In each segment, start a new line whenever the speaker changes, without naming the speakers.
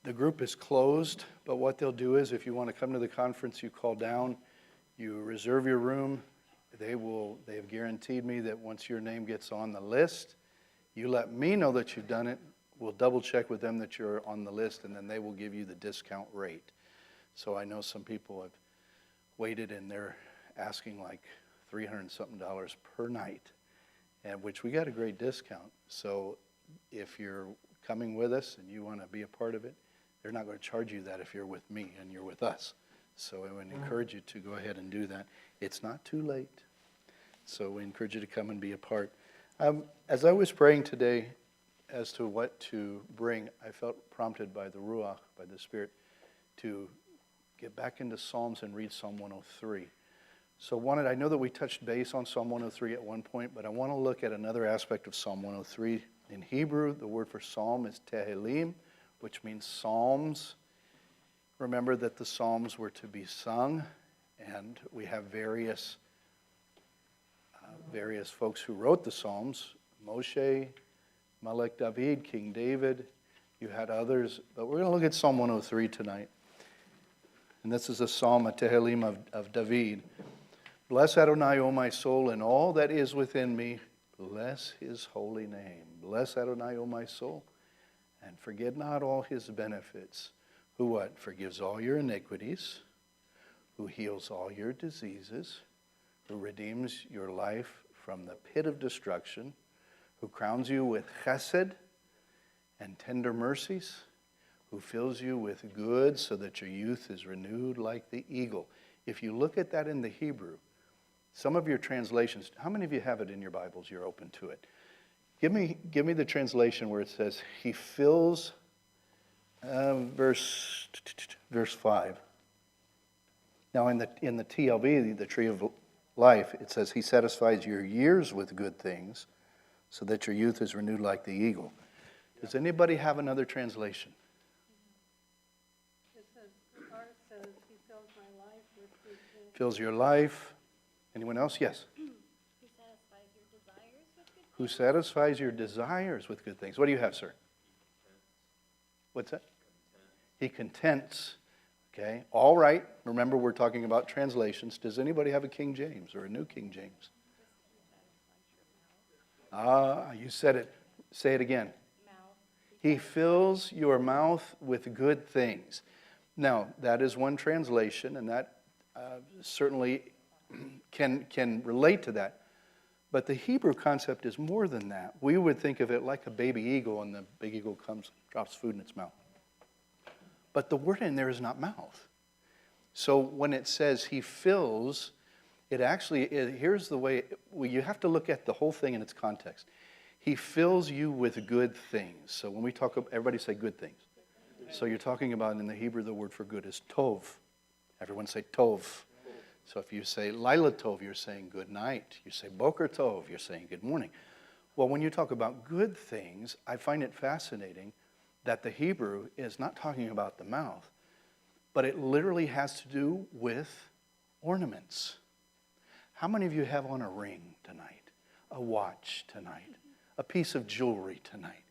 The group is closed, but what they'll do is if you want to come to the conference, you call down, you reserve your room. They have guaranteed me that once your name gets on the list, you let me know that you've done it. We'll double check with them that you're on the list, and then they will give you the discount rate. So I know some people have waited, and they're asking like $300 and something per night, and which we got a great discount. So if you're coming with us and you want to be a part of it, they're not going to charge you that if you're with me and you're with us. So I would encourage you to go ahead and do that. It's not too late. So we encourage you to come and be a part. As I was praying today as to what to bring, I felt prompted by the Ruach, by the Spirit, to get back into Psalms and read Psalm 103. So I know that we touched base on Psalm 103 at one point, but I want to look at another aspect of Psalm 103. In Hebrew, the word for psalm is Tehillim, which means psalms. Remember that the psalms were to be sung, and we have various folks who wrote the psalms. Moshe, Melech David, King David. You had others, but we're going to look at Psalm 103 tonight. And this is a psalm, a Tehillim of David. Bless Adonai, O my soul, and all that is within me. Bless his holy name. Bless Adonai, O my soul, and forget not all his benefits. Who what? Forgives all your iniquities, who heals all your diseases, who redeems your life from the pit of destruction, who crowns you with chesed and tender mercies, who fills you with good so that your youth is renewed like the eagle. If you look at that in the Hebrew, some of your translations, how many of you have it in your Bibles? You're open to it. Give me the translation where it says, he fills, verse 5. Now in the TLB, the tree of life, it says, he satisfies your years with good things so that your youth is renewed like the eagle. Does anybody have another translation?
It says, ours says, he fills my life with good things.
Fills your life. Anyone else? Yes. Who satisfies your desires with good things. What do you have, sir? What's that? He contents. Okay. All right. Remember, we're talking about translations. Does anybody have a King James or a New King James? You said it. Say it again. He fills your mouth with good things. Now, that is one translation, and that certainly can relate to that. But the Hebrew concept is more than that. We would think of it like a baby eagle, and the big eagle comes, drops food in its mouth. But the word in there is not mouth. So when it says he fills, it actually is, here's the way, you have to look at the whole thing in its context. He fills you with good things. So when we talk, everybody say good things. So you're talking about, in the Hebrew, the word for good is tov. Everyone say tov. So if you say Laila Tov, you're saying good night. You say Boker Tov, you're saying good morning. Well, when you talk about good things, I find it fascinating that the Hebrew is not talking about the mouth, but it literally has to do with ornaments. How many of you have on a ring tonight, a watch tonight, a piece of jewelry tonight?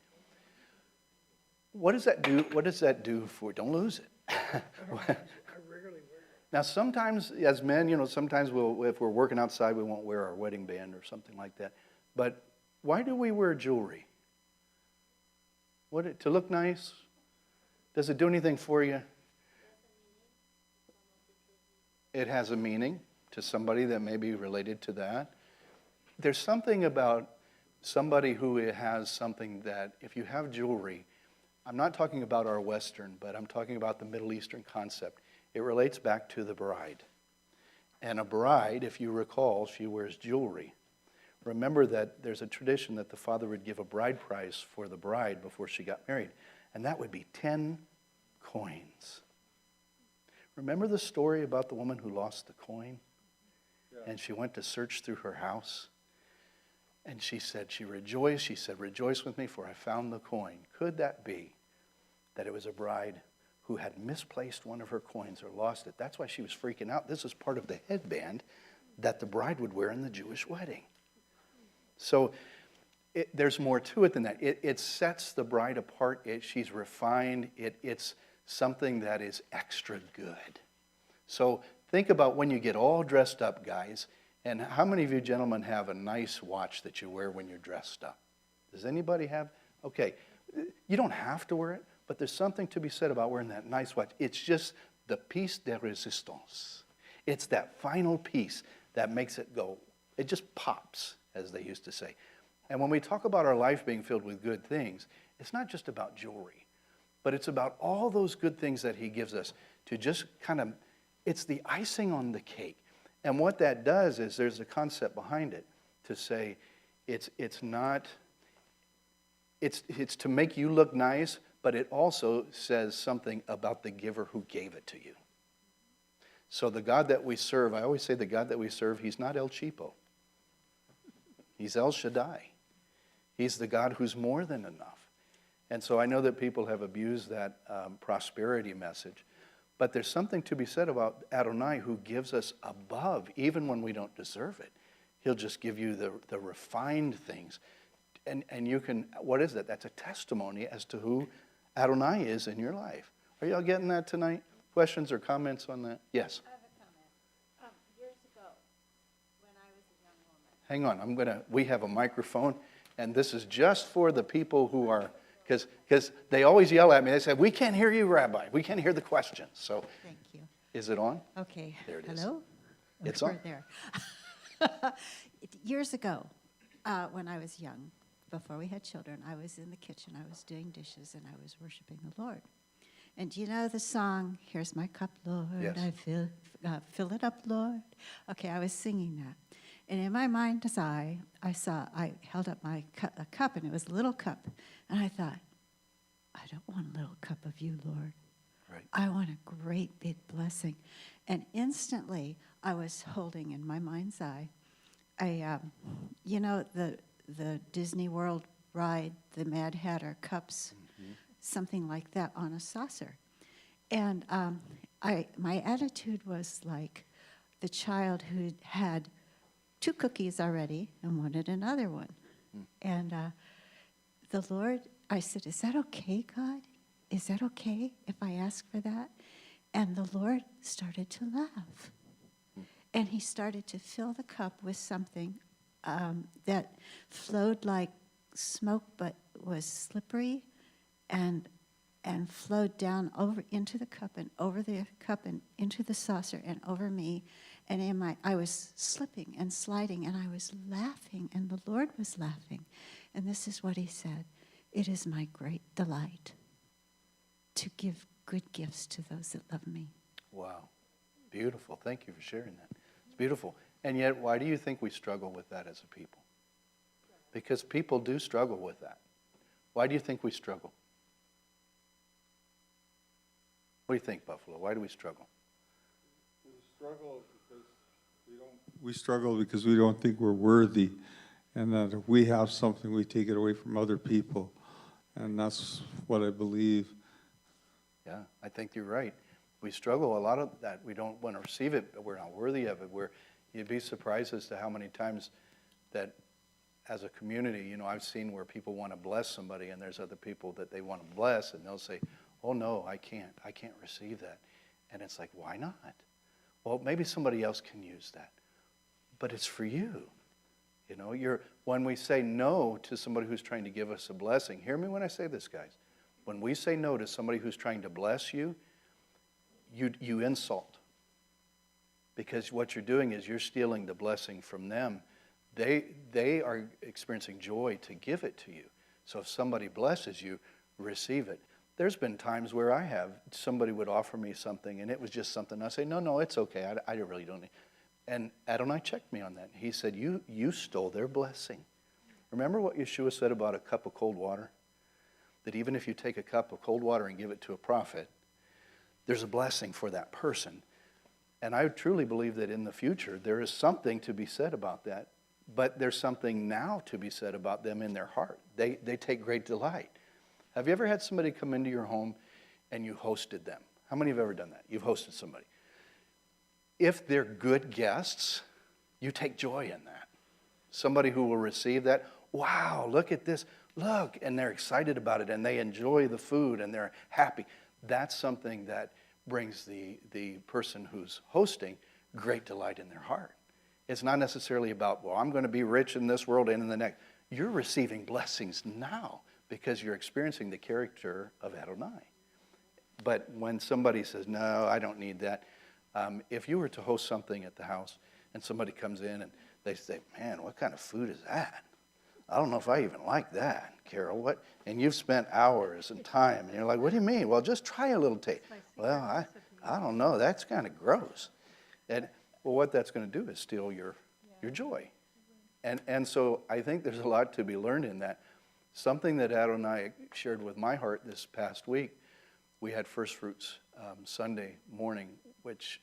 What does that do? What does that do for? Don't lose it. Now, sometimes as men, sometimes if we're working outside, we won't wear our wedding band or something like that. But why do we wear jewelry? To look nice? Does it do anything for you? It has a meaning to somebody that may be related to that. There's something about somebody who has something that, if you have jewelry, I'm not talking about our Western, but I'm talking about the Middle Eastern concept. It relates back to the bride. And a bride, if you recall, she wears jewelry. Remember that there's a tradition that the father would give a bride price for the bride before she got married. And that would be 10 coins. Remember the story about the woman who lost the coin? Yeah. And she went to search through her house. And she rejoiced. She said, rejoice with me, for I found the coin. Could that be that it was a bride who had misplaced one of her coins or lost it? That's why she was freaking out. This is part of the headband that the bride would wear in the Jewish wedding. So there's more to it than that. It sets the bride apart. She's refined. It's something that is extra good. So think about when you get all dressed up, guys, and how many of you gentlemen have a nice watch that you wear when you're dressed up? Does anybody have? Okay, you don't have to wear it, but there's something to be said about wearing that nice watch. It's just the piece de resistance. It's that final piece that makes it go. It just pops, as they used to say. And when we talk about our life being filled with good things, it's not just about jewelry, but it's about all those good things that he gives us to just kind of, it's the icing on the cake. And what that does is there's a concept behind it to say it's to make you look nice, but it also says something about the giver who gave it to you. So the God that we serve, I always say the God that we serve, he's not El Cheapo. He's El Shaddai. He's the God who's more than enough. And so I know that people have abused that prosperity message, but there's something to be said about Adonai who gives us above, even when we don't deserve it. He'll just give you the refined things. And you can, what is that? That's a testimony as to who Adonai is in your life. Are y'all getting that tonight? Questions or comments on that? Yes.
I have a comment. Years ago, when I was a young woman.
Hang on, we have a microphone, and this is just for the people who are, because they always yell at me. They say, we can't hear you, Rabbi. We can't hear the questions. So,
thank you.
Is it on?
Okay.
There it is.
Hello?
It's
We're
on.
there. Years ago, when I was young, before we had children, I was in the kitchen. I was doing dishes, and I was worshiping the Lord. And do you know the song, Here's My Cup, Lord,
Yes.
I fill it up, Lord. Okay, I was singing that. And in my mind's eye, I held up my cup, and it was a little cup. And I thought, I don't want a little cup of you, Lord.
Right.
I want a great big blessing. And instantly, I was holding in my mind's eye, the Disney World ride, the Mad Hatter cups, something like that on a saucer. And my attitude was like the child who had 2 cookies already and wanted another one. And the Lord, I said, is that okay, God? Is that okay if I ask for that? And the Lord started to laugh. And he started to fill the cup with something that flowed like smoke but was slippery and flowed down over into the cup and over the cup and into the saucer and over me. And I was slipping and sliding, and I was laughing, and the Lord was laughing. And this is what he said, it is my great delight to give good gifts to those that love me.
Wow. Beautiful. Thank you for sharing that. It's beautiful. And yet, why do you think we struggle with that as a people? Because people do struggle with that. Why do you think we struggle? What do you think, Buffalo? Why do we struggle?
We struggle because we don't think we're worthy, and that if we have something, we take it away from other people, and that's what I believe.
Yeah, I think you're right. We struggle a lot of that. We don't want to receive it, but we're not worthy of it. You'd be surprised as to how many times that as a community, I've seen where people want to bless somebody, and there's other people that they want to bless, and they'll say, oh no, I can't receive that. And it's like, why not? Well, maybe somebody else can use that. But it's for you. When we say no to somebody who's trying to give us a blessing, hear me when I say this, guys. When we say no to somebody who's trying to bless you, you insult. Because what you're doing is you're stealing the blessing from them. They are experiencing joy to give it to you. So if somebody blesses you, receive it. There's been times where somebody would offer me something, and it was just something. I say, no, it's okay. I really don't need. And Adonai checked me on that. He said, you stole their blessing. Remember what Yeshua said about a cup of cold water? That even if you take a cup of cold water and give it to a prophet, there's a blessing for that person. And I truly believe that in the future, there is something to be said about that. But there's something now to be said about them in their heart. They take great delight. Have you ever had somebody come into your home and you hosted them? How many have ever done that? You've hosted somebody. If they're good guests, you take joy in that. Somebody who will receive that, wow, look at this, look, and they're excited about it, and they enjoy the food, and they're happy. that's something that brings the person who's hosting great delight in their heart. It's not necessarily about, well, I'm going to be rich in this world and in the next. You're receiving blessings now because you're experiencing the character of Adonai. But when somebody says, no, I don't need that, if you were to host something at the house and somebody comes in and they say, man, what kind of food is that? I don't know if I even like that, Carol. What? And you've spent hours and time, and you're like, what do you mean? Well, just try a little taste. Well, I don't know. That's kind of gross. And well, what that's going to do is steal your joy. And so I think there's a lot to be learned in that. Something that Adonai shared with my heart this past week, we had First Fruits Sunday morning, which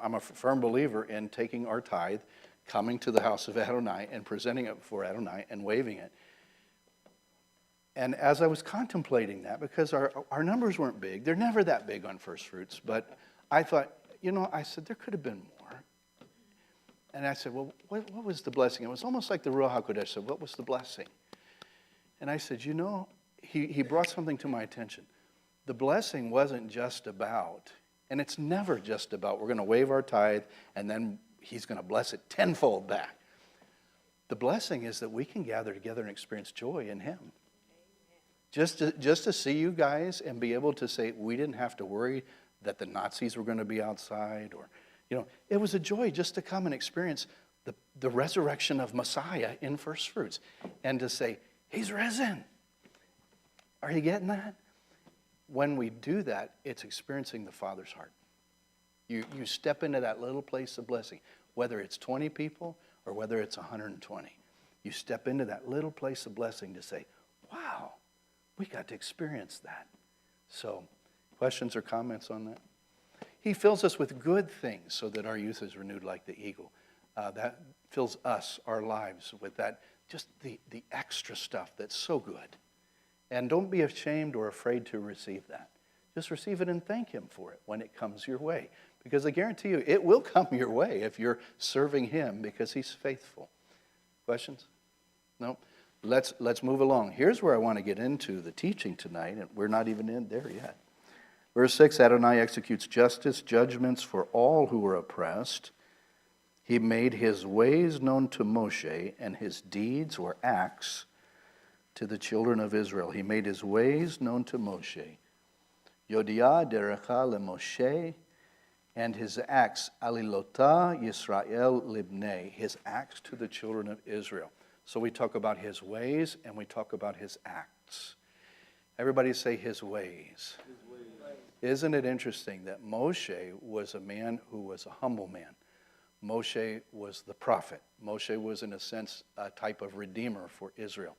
I'm a firm believer in taking our tithe, coming to the house of Adonai and presenting it before Adonai and waving it. And as I was contemplating that, because our numbers weren't big, they're never that big on First Fruits, but I thought, I said, there could have been more. And I said, well, what was the blessing? It was almost like the Ruach HaKodesh said, what was the blessing? And I said, he brought something to my attention. The blessing wasn't just about, and it's never just about, we're going to wave our tithe and then he's going to bless it tenfold back. The blessing is that we can gather together and experience joy in him. Just to see you guys and be able to say, we didn't have to worry that the Nazis were going to be outside, or, it was a joy just to come and experience the resurrection of Messiah in First Fruits and to say, he's risen. Are you getting that? When we do that, it's experiencing the Father's heart. You step into that little place of blessing, whether it's 20 people or whether it's 120. You step into that little place of blessing to say, wow, we got to experience that. So, questions or comments on that? He fills us with good things so that our youth is renewed like the eagle. That fills us, our lives, with that, just the extra stuff that's so good. And don't be ashamed or afraid to receive that. Just receive it and thank him for it when it comes your way. Because I guarantee you, it will come your way if you're serving him because he's faithful. Questions? No? Let's move along. Here's where I want to get into the teaching tonight, and we're not even in there yet. Verse 6, Adonai executes justice, judgments for all who are oppressed. He made his ways known to Moshe, and his deeds or acts to the children of Israel. He made his ways known to Moshe. Yodia derecha leMoshe, and his acts, alilota Yisrael libnei, his acts to the children of Israel. So we talk about his ways and we talk about his acts. Everybody say his ways. Isn't it interesting that Moshe was a man who was a humble man? Moshe was the prophet. Moshe was, in a sense, a type of redeemer for Israel.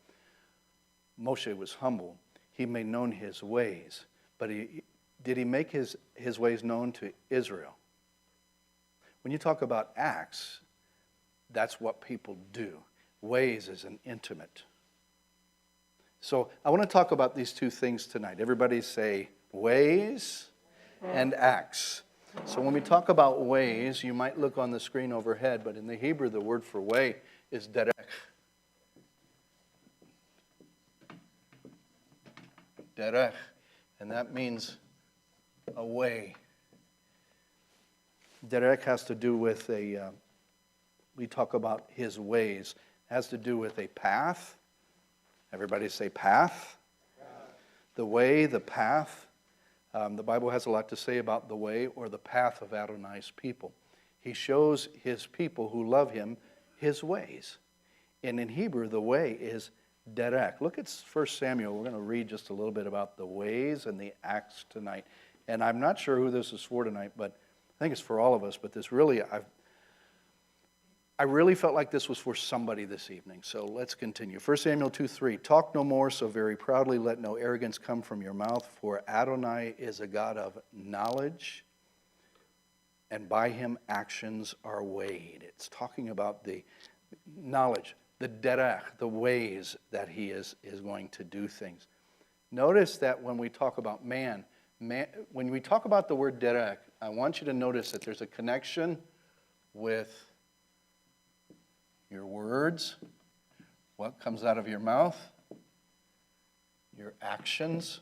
Moshe was humble. He made known his ways. But did he make his ways known to Israel? When you talk about acts, that's what people do. Ways is an intimate. So I want to talk about these two things tonight. Everybody say ways and acts. So when we talk about ways, you might look on the screen overhead, but in the Hebrew, the word for way is derech. Derech. And that means a way. Derech has to do with we talk about his ways, has to do with a path. Everybody say path. The way, the path. The Bible has a lot to say about the way or the path of Adonai's people. He shows his people who love him his ways. And in Hebrew, the way is derech. Look at 1 Samuel. We're going to read just a little bit about the ways and the acts tonight. And I'm not sure who this is for tonight, but I think it's for all of us. But this really, I really felt like this was for somebody this evening. So let's continue. 1 Samuel 2:3. Talk no more so very proudly. Let no arrogance come from your mouth. For Adonai is a God of knowledge, and by him actions are weighed. It's talking about the knowledge, the derech, the ways that he is going to do things. Notice that when we talk about man, when we talk about the word derech, I want you to notice that there's a connection with your words, what comes out of your mouth, your actions,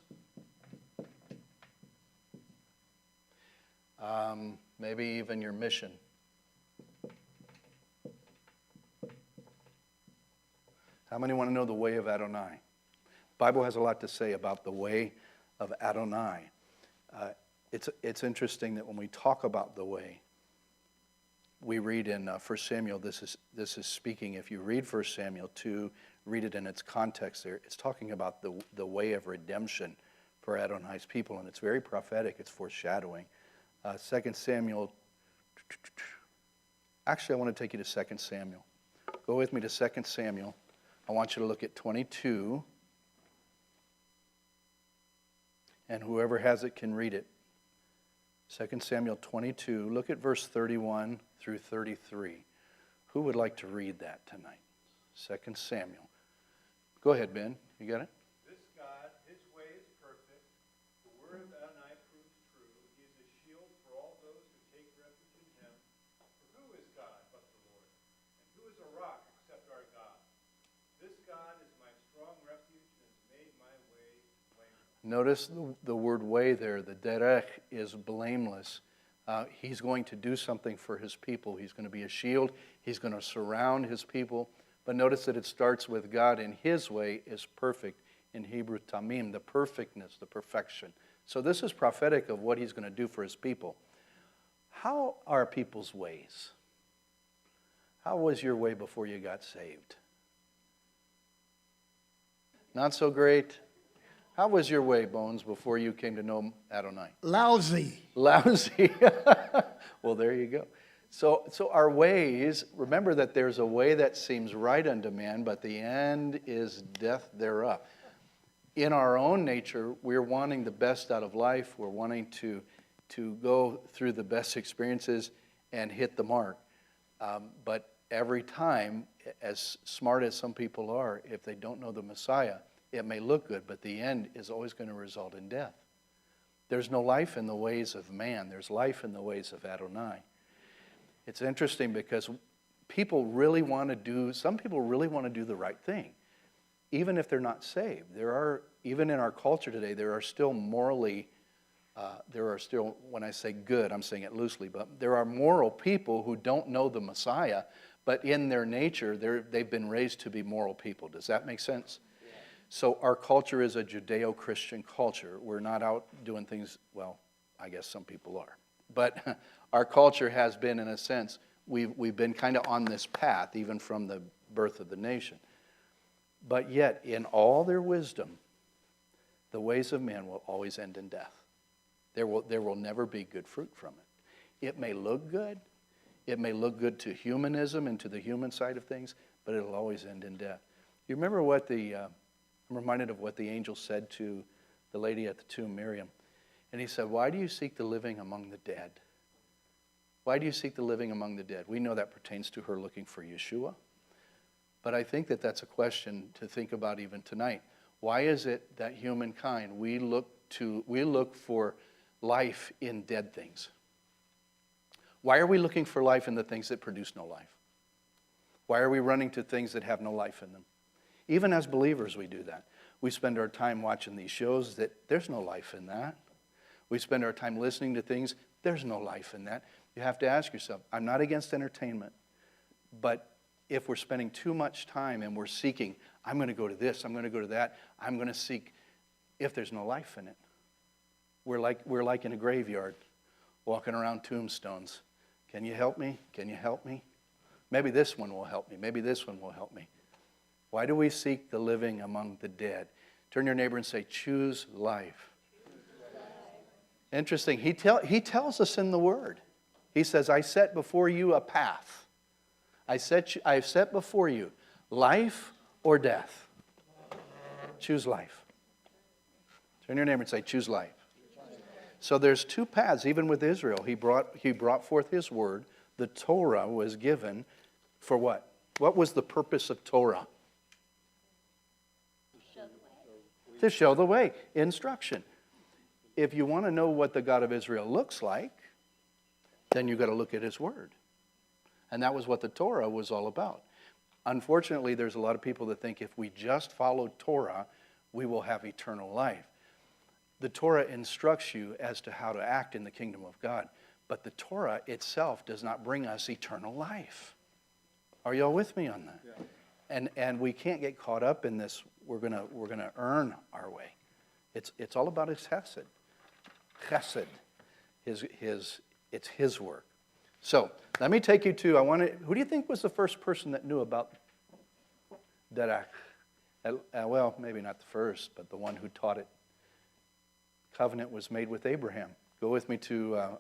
Maybe even your mission. How many want to know the way of Adonai? The Bible has a lot to say about the way of Adonai. It's interesting that when we talk about the way, we read in 1 Samuel, this is speaking, if you read 1 Samuel 2, read it in its context there, it's talking about the way of redemption for Adonai's people, and it's very prophetic, it's foreshadowing. 2 Samuel, actually I want to take you to 2 Samuel. Go with me to 2 Samuel. I want you to look at 22, and whoever has it can read it. 2 Samuel 22, look at verse 31 through 33. Who would like to read that tonight? 2 Samuel. Go ahead, Ben. You got it?
This God, his way is perfect. The word of Adonai proves true. He is a shield for all those who take refuge in him. For who is God but the Lord? And who is a rock except our God? This God is my strong refuge and has made my way blameless.
Notice the word way there. The derech is blameless. He's going to do something for his people. He's going to be a shield. He's going to surround his people. But notice that it starts with God, and his way is perfect. In Hebrew, tamim, the perfectness, the perfection. So this is prophetic of what he's going to do for his people. How are people's ways? How was your way before you got saved? Not so great. How was your way, Bones, before you came to know Adonai?
Lousy.
Lousy. Well, there you go. So our ways, remember that there's a way that seems right unto man, but the end is death thereof. In our own nature, we're wanting the best out of life. We're wanting to go through the best experiences and hit the mark. But every time, as smart as some people are, if they don't know the Messiah, it may look good, but the end is always going to result in death. There's no life in the ways of man. There's life in the ways of Adonai. It's interesting because some people really want to do the right thing, even if they're not saved. Even in our culture today, there are still, when I say good, I'm saying it loosely, but there are moral people who don't know the Messiah, but in their nature, they've been raised to be moral people. Does that make sense? So our culture is a Judeo-Christian culture. We're not out doing things, well, I guess some people are. But our culture has been, in a sense, we've been kind of on this path, even from the birth of the nation. But yet, in all their wisdom, the ways of men will always end in death. There will never be good fruit from it. It may look good. It may look good to humanism and to the human side of things, but it'll always end in death. You remember what I'm reminded of what the angel said to the lady at the tomb, Miriam. And he said, why do you seek the living among the dead? Why do you seek the living among the dead? We know that pertains to her looking for Yeshua. But I think that that's a question to think about even tonight. Why is it that humankind, we look for life in dead things? Why are we looking for life in the things that produce no life? Why are we running to things that have no life in them? Even as believers, we do that. We spend our time watching these shows that there's no life in that. We spend our time listening to things, there's no life in that. You have to ask yourself, I'm not against entertainment, but if we're spending too much time and we're seeking, I'm going to go to this, I'm going to go to that, I'm going to seek, if there's no life in it, we're like in a graveyard, walking around tombstones. Can you help me? Can you help me? Maybe this one will help me. Maybe this one will help me. Why do we seek the living among the dead? Turn to your neighbor and say, choose life. Interesting. He tells us in the Word. He says, I set before you a path. I've set before you life or death. Choose life. Turn to your neighbor and say, choose life. So there's two paths, even with Israel. He brought forth his word. The Torah was given for what? What was the purpose of Torah? To show the way. Instruction. If you want to know what the God of Israel looks like, then you've got to look at his word. And that was what the Torah was all about. Unfortunately, there's a lot of people that think if we just follow Torah, we will have eternal life. The Torah instructs you as to how to act in the kingdom of God. But the Torah itself does not bring us eternal life. Are y'all with me on that? Yeah. And we can't get caught up in this. We're gonna earn our way. It's all about his chesed. Chesed. It's his work. So let me take you to, who do you think was the first person that knew about derech? Well, maybe not the first, but the one who taught it. Covenant was made with Abraham. Go with me to,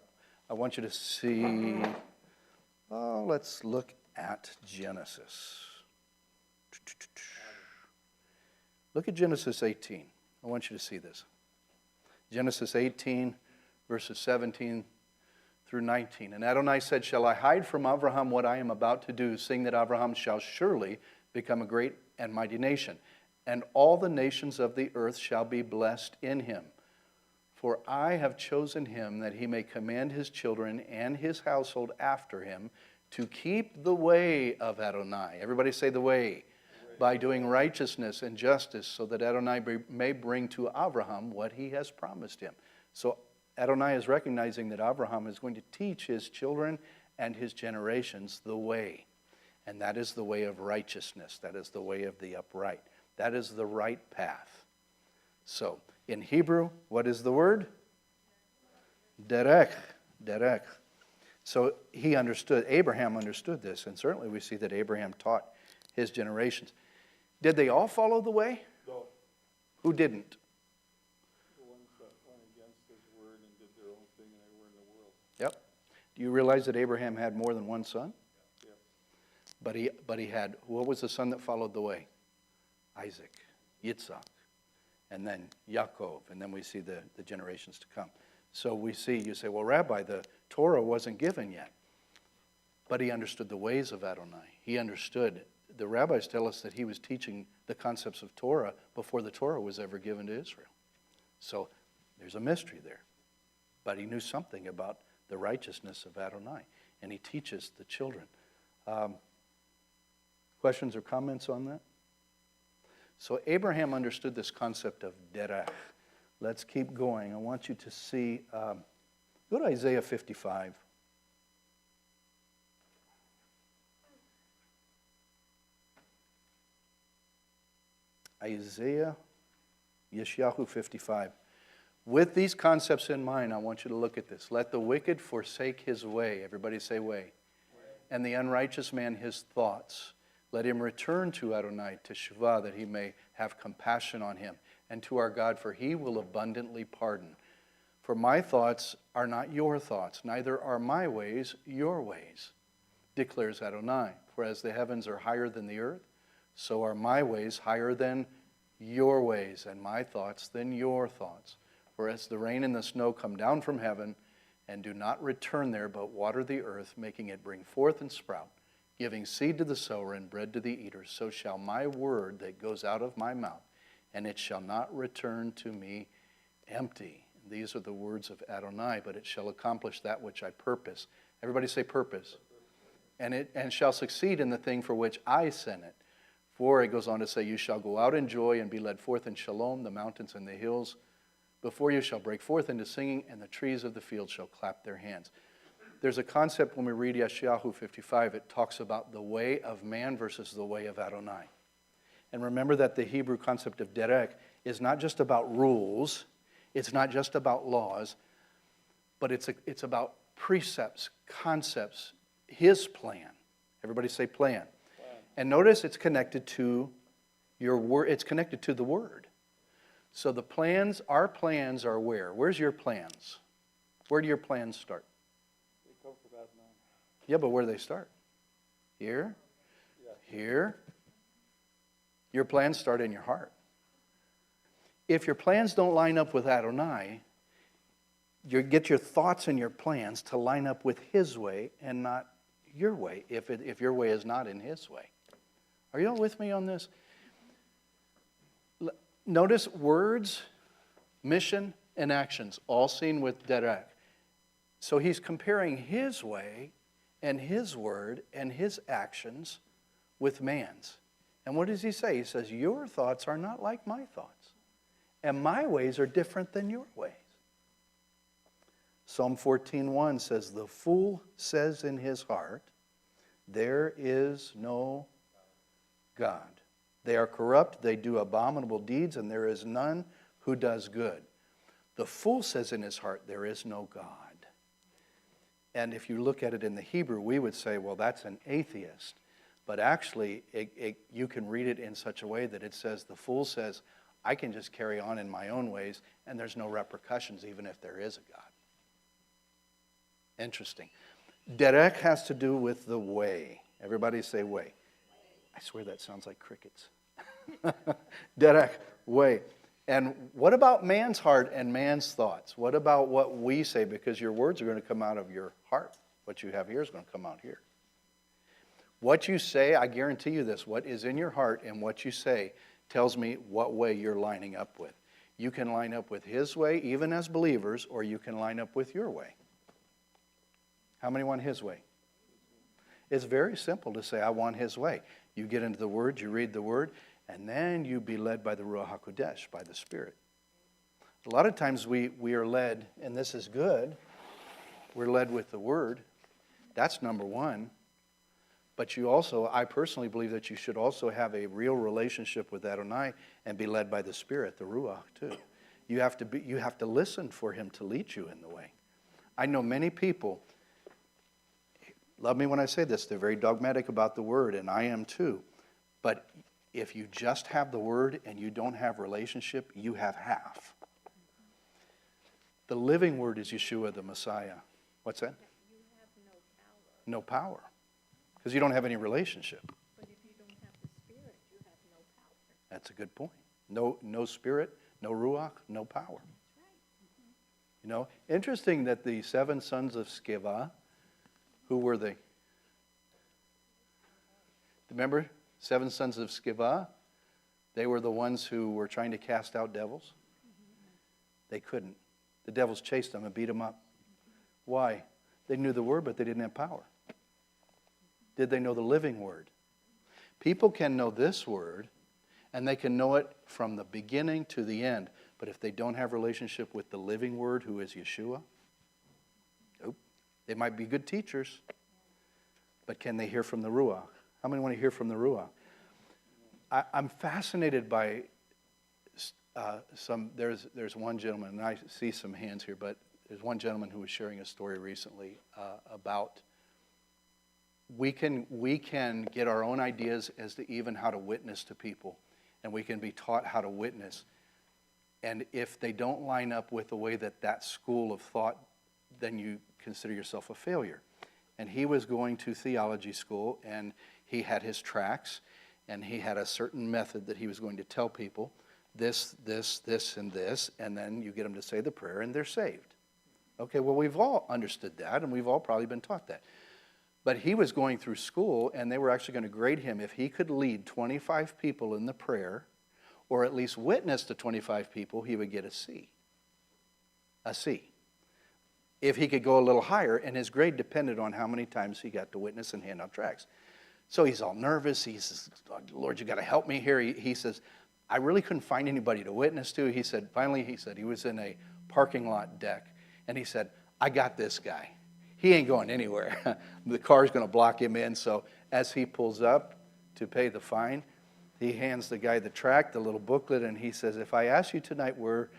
I want you to see, let's look at Genesis. Look at Genesis 18. I want you to see this. Genesis 18, verses 17 through 19. And Adonai said, shall I hide from Abraham what I am about to do, seeing that Abraham shall surely become a great and mighty nation, and all the nations of the earth shall be blessed in him. For I have chosen him that he may command his children and his household after him to keep the way of Adonai. Everybody say the way. By doing righteousness and justice, so that Adonai may bring to Abraham what he has promised him. So Adonai is recognizing that Abraham is going to teach his children and his generations the way. And that is the way of righteousness. That is the way of the upright. That is the right path. So, in Hebrew, what is the word? Derech. Derech. So he understood, Abraham understood this, and certainly we see that Abraham taught his generations. Did they all follow the way?
No.
Who didn't?
The ones that went against his word and did their own thing, and they were in the world.
Yep. Do you realize that Abraham had more than one son?
Yeah.
But he had, what was the son that followed the way? Isaac, Yitzhak, and then Yaakov, and then we see the generations to come. So we see, you say, well, Rabbi, the Torah wasn't given yet. But he understood the ways of Adonai. He understood. The rabbis tell us that he was teaching the concepts of Torah before the Torah was ever given to Israel. So there's a mystery there. But he knew something about the righteousness of Adonai, and he teaches the children. Questions or comments on that? So Abraham understood this concept of derech. Let's keep going. I want you to see, go to Isaiah 55. Isaiah, Yeshayahu 55. With these concepts in mind, I want you to look at this. Let the wicked forsake his way. Everybody say way. And the unrighteous man his thoughts. Let him return to Adonai, to Teshuvah, that he may have compassion on him, and to our God, for he will abundantly pardon. For my thoughts are not your thoughts, neither are my ways your ways, declares Adonai. For as the heavens are higher than the earth, so are my ways higher than your ways, and my thoughts than your thoughts. For as the rain and the snow come down from heaven, and do not return there, but water the earth, making it bring forth and sprout, giving seed to the sower and bread to the eater, so shall my word that goes out of my mouth, and it shall not return to me empty. These are the words of Adonai, but it shall accomplish that which I purpose. Everybody say purpose. And shall succeed in the thing for which I sent it. For it goes on to say, you shall go out in joy and be led forth in Shalom, the mountains and the hills. Before you shall break forth into singing, and the trees of the field shall clap their hands. There's a concept when we read Yeshayahu 55, it talks about the way of man versus the way of Adonai. And remember that the Hebrew concept of derech is not just about rules, it's not just about laws, but it's about precepts, concepts, his plan. Everybody say plan. And notice it's connected to your word, it's connected to the word. So the plans, our plans are where? Where's your plans? Where do your plans start?
They come from Adonai.
Yeah, but where do they start? Here?
Yeah.
Here? Your plans start in your heart. If your plans don't line up with Adonai, you get your thoughts and your plans to line up with his way and not your way, if your way is not in his way. Are you all with me on this? Notice words, mission, and actions, all seen with derech. So he's comparing his way and his word and his actions with man's. And what does he say? He says, your thoughts are not like my thoughts, and my ways are different than your ways. Psalm 14:1 says, the fool says in his heart, there is no God. They are corrupt, they do abominable deeds, and there is none who does good. The fool says in his heart, there is no God. And if you look at it in the Hebrew, we would say, well, that's an atheist. But actually, you can read it in such a way that it says, the fool says, I can just carry on in my own ways, and there's no repercussions even if there is a God. Interesting. Derek has to do with the way. Everybody say way. I swear that sounds like crickets. Derek, way. And what about man's heart and man's thoughts? What about what we say? Because your words are going to come out of your heart. What you have here is going to come out here. What you say, I guarantee you this, what is in your heart and what you say tells me what way you're lining up with. You can line up with his way, even as believers, or you can line up with your way. How many want his way? It's very simple to say, I want his way. You get into the Word, you read the Word, and then you be led by the Ruach HaKodesh, by the Spirit. A lot of times we are led, and this is good, we're led with the Word. That's number one. But you also, I personally believe that you should also have a real relationship with Adonai and be led by the Spirit, the Ruach, too. You have to listen for him to lead you in the way. I know many people, love me when I say this, they're very dogmatic about the Word, and I am too. But if you just have the Word and you don't have relationship, you have half. The living Word is Yeshua, the Messiah. What's that?
You have no power.
No power. Because you don't have any relationship.
But if you don't have the Spirit, you have no power.
That's a good point. No Spirit, no Ruach, no power.
That's right.
You know, interesting that the 7 sons of Sceva, who were they? Remember, 7 sons of Sceva? They were the ones who were trying to cast out devils. They couldn't. The devils chased them and beat them up. Why? They knew the Word, but they didn't have power. Did they know the living Word? People can know this Word, and they can know it from the beginning to the end. But if they don't have relationship with the living Word, who is Yeshua, nope. They might be good teachers, but can they hear from the Ruach? How many want to hear from the Ruach? I'm fascinated by there's one gentleman, and I see some hands here, but there's one gentleman who was sharing a story recently about we can get our own ideas as to even how to witness to people, and we can be taught how to witness. And if they don't line up with the way that school of thought, then you consider yourself a failure. And he was going to theology school, and he had his tracks, and he had a certain method that he was going to tell people, this, and this, and then you get them to say the prayer, and they're saved. Okay, well, we've all understood that, and we've all probably been taught that. But he was going through school, and they were actually going to grade him. If he could lead 25 people in the prayer, or at least witness to 25 people, he would get a C. A C. If he could go a little higher, and his grade depended on how many times he got to witness and hand out tracts. So he's all nervous. He says, Lord, you got to help me here. He says, I really couldn't find anybody to witness to. He said, finally, he was in a parking lot deck, and he said, I got this guy. He ain't going anywhere. The car's going to block him in. So as he pulls up to pay the fine, he hands the guy the tract, the little booklet, and he says, if I ask you tonight where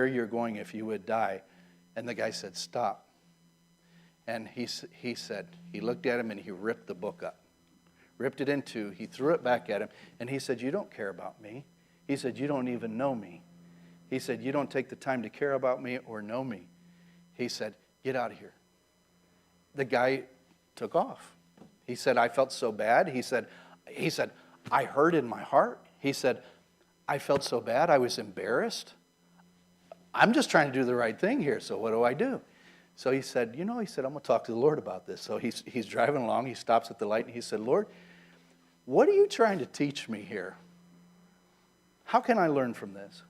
you're going, if you would die. And the guy said, stop. And he said, he looked at him and he ripped the book up. Ripped it in two. He threw it back at him. And he said, you don't care about me. He said, you don't even know me. He said, you don't take the time to care about me or know me. He said, get out of here. The guy took off. He said, I felt so bad. He said, I hurt in my heart. He said, I felt so bad. I was embarrassed. I'm just trying to do the right thing here, so what do I do? So he said, I'm going to talk to the Lord about this. So he's driving along. He stops at the light, and he said, Lord, what are you trying to teach me here? How can I learn from this?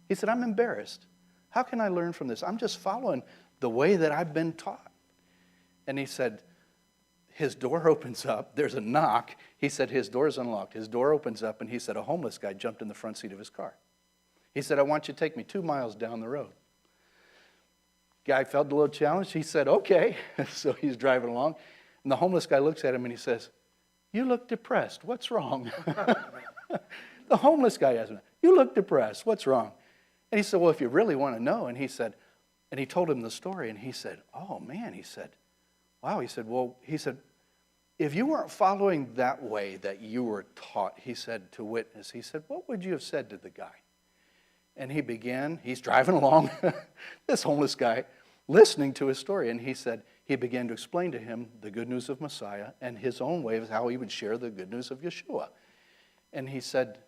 He said, I'm embarrassed. How can I learn from this? I'm just following the way that I've been taught. And he said, his door opens up. There's a knock. He said, his door's unlocked. His door opens up, and he said, a homeless guy jumped in the front seat of his car. He said, I want you to take me 2 miles down the road. Guy felt a little challenged. He said, okay. So he's driving along. And the homeless guy looks at him and he says, you look depressed. What's wrong? The homeless guy asked him, you look depressed. What's wrong? And he said, well, if you really want to know. And he said, and he told him the story. And he said, oh, man. He said, wow. He said, well, if you weren't following that way that you were taught, he said, to witness, he said, what would you have said to the guy? And he's driving along, this homeless guy, listening to his story. And he began to explain to him the good news of Messiah and his own way of how he would share the good news of Yeshua. And he said,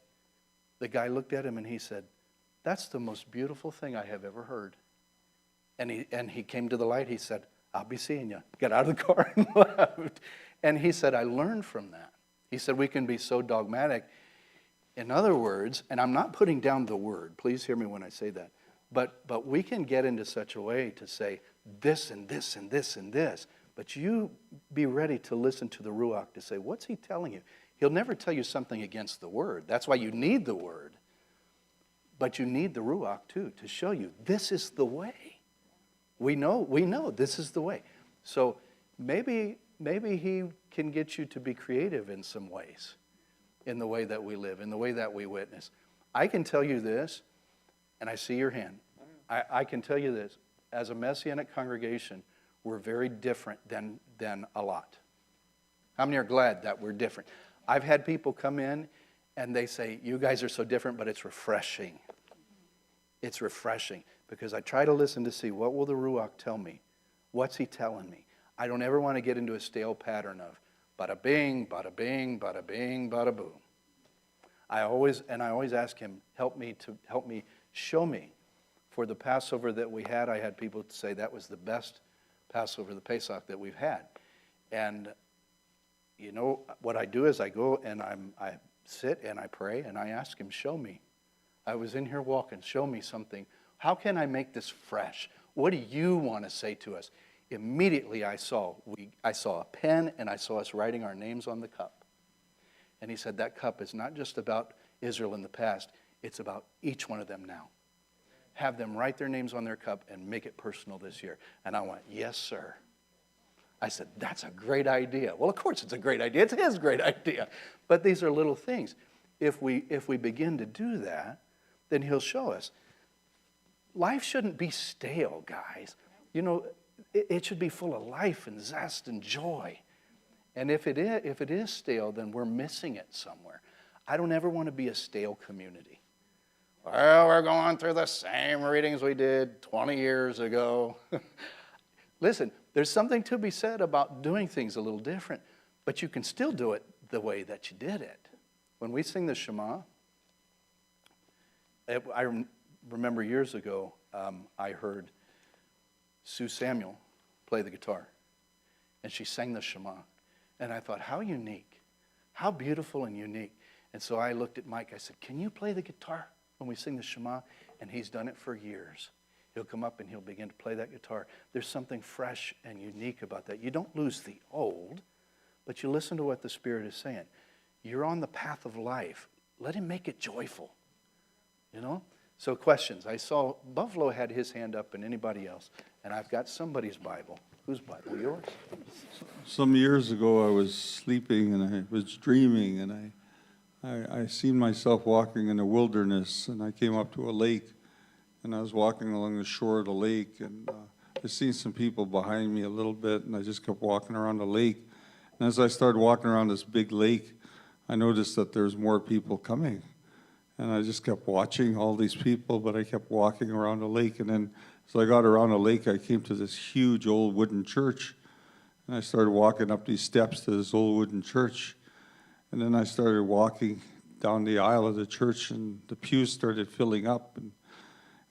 the guy looked at him and he said, that's the most beautiful thing I have ever heard. And he came to the light. He said, I'll be seeing you. Got out of the car and left. And he said, I learned from that. He said, we can be so dogmatic. In other words, and I'm not putting down the word, please hear me when I say that, but we can get into such a way to say this and this and this and this, but you be ready to listen to the Ruach to say, what's he telling you? He'll never tell you something against the word. That's why you need the word. But you need the Ruach too to show you this is the way. We know this is the way. So maybe he can get you to be creative in some ways, in the way that we live, in the way that we witness. I can tell you this, and I see your hand. I can tell you this. As a Messianic congregation, we're very different than a lot. How many are glad that we're different? I've had people come in, and they say, you guys are so different, but it's refreshing. It's refreshing, because I try to listen to see, what will the Ruach tell me? What's he telling me? I don't ever want to get into a stale pattern of bada bing, bada bing, bada bing, bada boom. I always ask him, help me, show me. For the Passover that we had, I had people say that was the best Passover, the Pesach that we've had. And you know what I do is I go and I sit and I pray and I ask him, show me. I was in here walking, show me something. How can I make this fresh? What do you want to say to us? Immediately I saw a pen and I saw us writing our names on the cup. And he said that cup is not just about Israel in the past, it's about each one of them now. Have them write their names on their cup and make it personal this year. And I went, yes, sir. I said, that's a great idea. Well, of course it's a great idea. It's his great idea. But these are little things. If we begin to do that, then he'll show us. Life shouldn't be stale, guys. You know, it should be full of life and zest and joy. And if it is stale, then we're missing it somewhere. I don't ever want to be a stale community. Well, we're going through the same readings we did 20 years ago. Listen, there's something to be said about doing things a little different, but you can still do it the way that you did it. When we sing the Shema, I remember years ago, I heard Sue Samuel play the guitar, and she sang the Shema. And I thought, how unique, how beautiful and unique. And so I looked at Mike, I said, can you play the guitar when we sing the Shema? And he's done it for years. He'll come up and he'll begin to play that guitar. There's something fresh and unique about that. You don't lose the old, but you listen to what the Spirit is saying. You're on the path of life. Let him make it joyful, you know? So questions. I saw Buffalo had his hand up and anybody else. And I've got somebody's Bible. Whose Bible? Yours?
Some years ago I was sleeping and I was dreaming, and I seen myself walking in the wilderness, and I came up to a lake, and I was walking along the shore of the lake, and I seen some people behind me a little bit, and I just kept walking around the lake. And as I started walking around this big lake, I noticed that there's more people coming. And I just kept watching all these people, but I kept walking around the lake. And then as I got around the lake, I came to this huge old wooden church. And I started walking up these steps to this old wooden church. And then I started walking down the aisle of the church, and the pews started filling up. And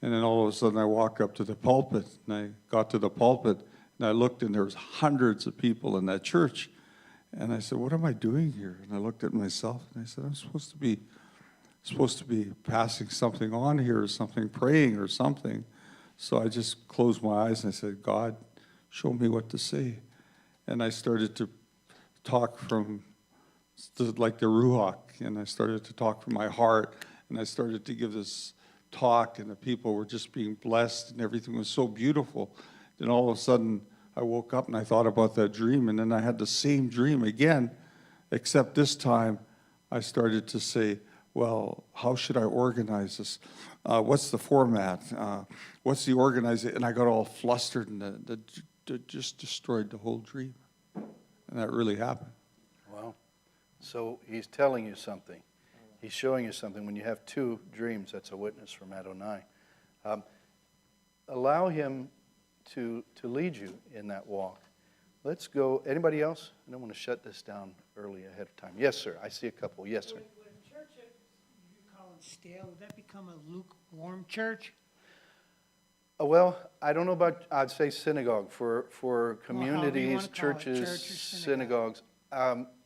then all of a sudden I walked up to the pulpit, and I got to the pulpit, and I looked, and there was hundreds of people in that church. And I said, what am I doing here? And I looked at myself, and I said, I'm supposed to be passing something on here or something, praying or something. So I just closed my eyes and I said, God, show me what to say. And I started to talk from like the Ruach, and I started to talk from my heart, and I started to give this talk, and the people were just being blessed, and everything was so beautiful. Then all of a sudden, I woke up and I thought about that dream, and then I had the same dream again, except this time I started to say, well, how should I organize this? What's the format? What's the organization? And I got all flustered, and that just destroyed the whole dream. And that really happened.
Well, so he's telling you something. He's showing you something. When you have two dreams, that's a witness from Adonai. Allow him to lead you in that walk. Let's go. Anybody else? I don't want to shut this down early ahead of time. Yes, sir. I see a couple. Yes, sir.
Would a church that you call it stale, would that become a lukewarm church?
Well, I don't know about, I'd say synagogue. For
however you
communities,
wanna call it,
churches,
church or
synagogues,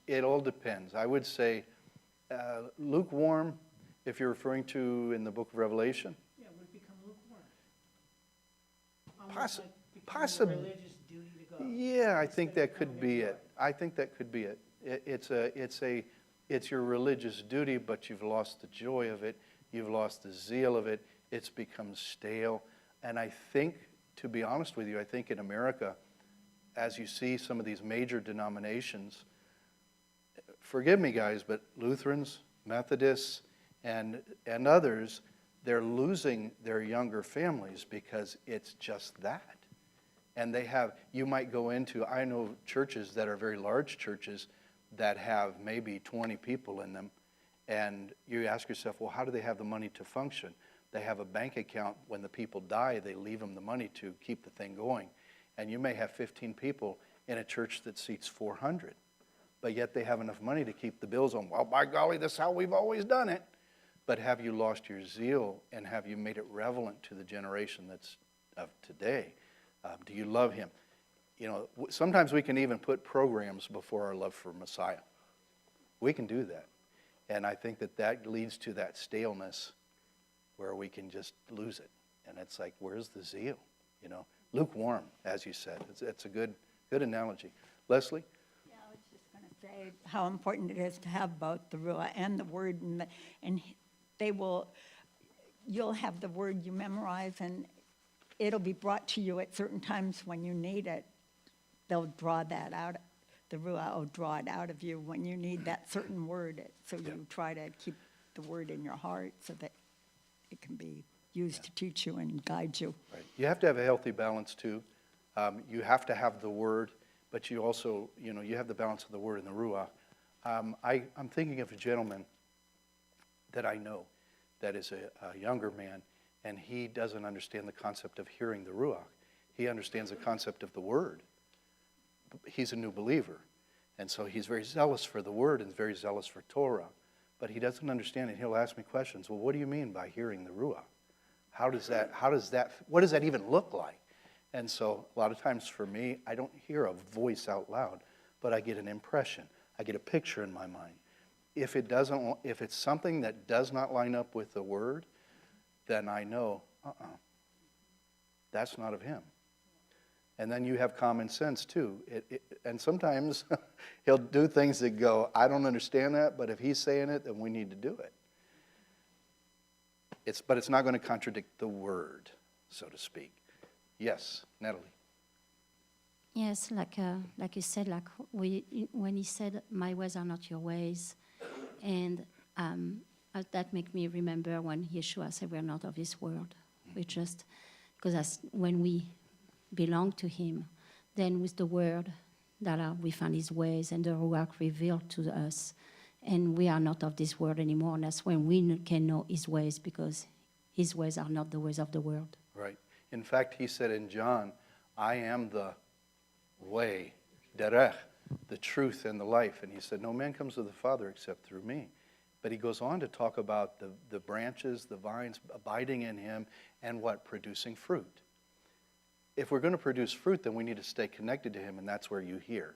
it all depends. I would say lukewarm, if you're referring to in the book of Revelation.
Yeah, would it become lukewarm?
Possi-
Almost like becoming a
possi-
religious duty to go.
Yeah, I think
instead of
that could
coming
be
to
it. I think that could be it. It's your religious duty, but you've lost the joy of it. You've lost the zeal of it. It's become stale. And I think, to be honest with you, I think in America, as you see some of these major denominations, forgive me guys, but Lutherans, Methodists, and others, they're losing their younger families because it's just that. And they have, you might go into, I know churches that are very large churches that have maybe 20 people in them, and you ask yourself, well, how do they have the money to function? They have a bank account. When the people die, they leave them the money to keep the thing going. And you may have 15 people in a church that seats 400, but yet they have enough money to keep the bills on. Well, by golly, this is how we've always done it. But have you lost your zeal, and have you made it relevant to the generation that's of today? Do you love him? You know, sometimes we can even put programs before our love for Messiah. We can do that. And I think that leads to that staleness where we can just lose it. And it's like, where's the zeal? You know, lukewarm, as you said. It's a good analogy. Leslie?
Yeah, I was just going to say how important it is to have both the Ruah and the Word, and you'll have the Word you memorize, and it'll be brought to you at certain times when you need it. They'll draw that out. The Ruah will draw it out of you when you need that certain word. So you try to keep the Word in your heart so that it can be used to teach you and guide you.
Right. You have to have a healthy balance too. You have to have the Word, but you also, you have the balance of the Word and the Ruah. I'm thinking of a gentleman that I know that is a younger man, and he doesn't understand the concept of hearing the Ruah. He understands the concept of the Word. He's a new believer, and so he's very zealous for the Word and very zealous for Torah. But he doesn't understand it. He'll ask me questions. Well, what do you mean by hearing the Ruah? What does that even look like? And so a lot of times for me, I don't hear a voice out loud, but I get an impression. I get a picture in my mind. If it's something that does not line up with the Word, then I know, that's not of him. And then you have common sense too. And sometimes he'll do things that go, I don't understand that, but if he's saying it, then we need to do it. But it's not going to contradict the Word, so to speak. Yes, Natalie.
Yes, like you said, when he said, "My ways are not your ways," and that make me remember when Yeshua said, "We're not of this world." We just because when we belong to Him, then with the Word we find His ways, and the Ruach revealed to us, and we are not of this world anymore. And that's when we can know His ways, because His ways are not the ways of the world.
Right. In fact, he said in John, I am the way, derech, the truth and the life. And he said, no man comes to the Father except through me. But he goes on to talk about the branches, the vines, abiding in him, and what? Producing fruit. If we're going to produce fruit, then we need to stay connected to him, and that's where you hear.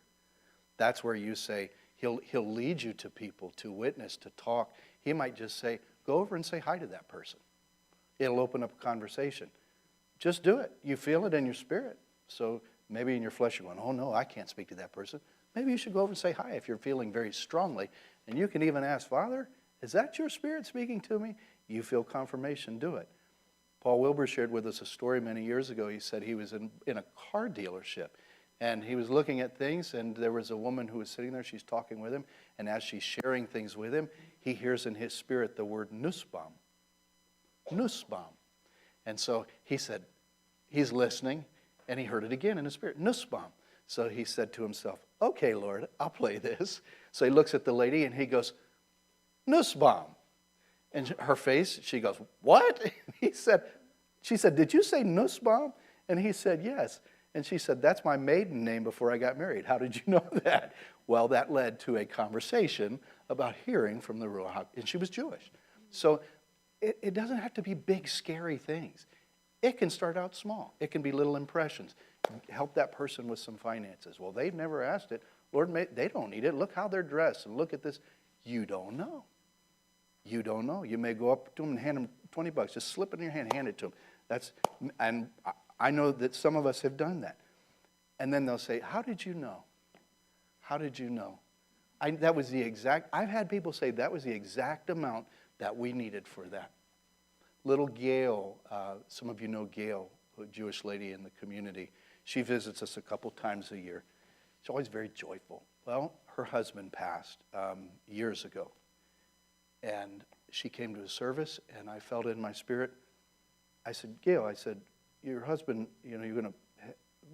That's where you say, he'll lead you to people, to witness, to talk. He might just say, go over and say hi to that person. It'll open up a conversation. Just do it. You feel it in your spirit. So maybe in your flesh you're going, oh no, I can't speak to that person. Maybe you should go over and say hi if you're feeling very strongly. And you can even ask, Father, is that your spirit speaking to me? You feel confirmation, do it. Paul Wilbur shared with us a story many years ago. He said he was in a car dealership, and he was looking at things, and there was a woman who was sitting there. She's talking with him, and as she's sharing things with him, he hears in his spirit the word Nussbaum. Nussbaum. And so he said, he's listening, and he heard it again in his spirit, Nussbaum. So he said to himself, okay, Lord, I'll play this. So he looks at the lady, and he goes, Nussbaum. And her face, she goes, what? She said, did you say Nussbaum? And he said, yes. And she said, that's my maiden name before I got married. How did you know that? Well, that led to a conversation about hearing from the Ruach, and she was Jewish. So it doesn't have to be big, scary things. It can start out small. It can be little impressions. Help that person with some finances. Well, they've never asked it. Lord, they don't need it. Look how they're dressed, and look at this. You don't know. You don't know. You may go up to them and hand them $20. Just slip it in your hand, hand it to them. And I know that some of us have done that. And then they'll say, how did you know? How did you know? I've had people say that was the exact amount that we needed for that. Little Gail, some of you know Gail, a Jewish lady in the community. She visits us a couple times a year. She's always very joyful. Well, her husband passed years ago. And she came to a service, and I felt in my spirit. I said, Gail, I said, your husband,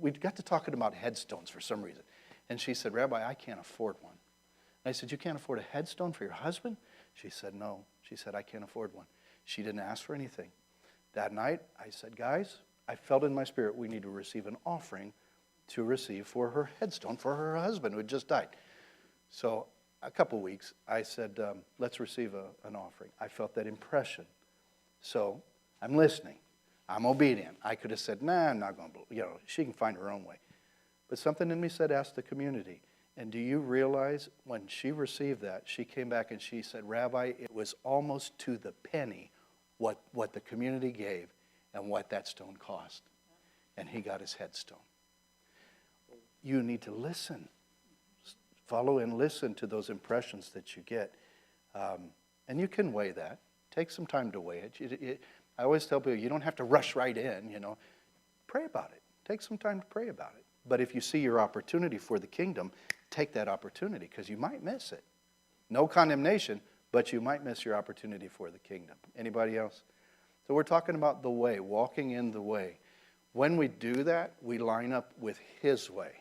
we got to talking about headstones for some reason. And she said, Rabbi, I can't afford one. And I said, you can't afford a headstone for your husband? She said, no. She said, I can't afford one. She didn't ask for anything. That night, I said, guys, I felt in my spirit we need to receive an offering to receive for her headstone for her husband who had just died. So a couple weeks, I said, let's receive an offering. I felt that impression. So I'm listening. I'm obedient. I could have said, nah, I'm not going to, she can find her own way. But something in me said, ask the community. And do you realize when she received that, she came back and she said, Rabbi, it was almost to the penny what the community gave and what that stone cost. And he got his headstone. You need to listen. Follow and listen to those impressions that you get. And you can weigh that. Take some time to weigh it. I always tell people, you don't have to rush right in, Pray about it. Take some time to pray about it. But if you see your opportunity for the kingdom, take that opportunity because you might miss it. No condemnation, but you might miss your opportunity for the kingdom. Anybody else? So we're talking about the way, walking in the way. When we do that, we line up with his way.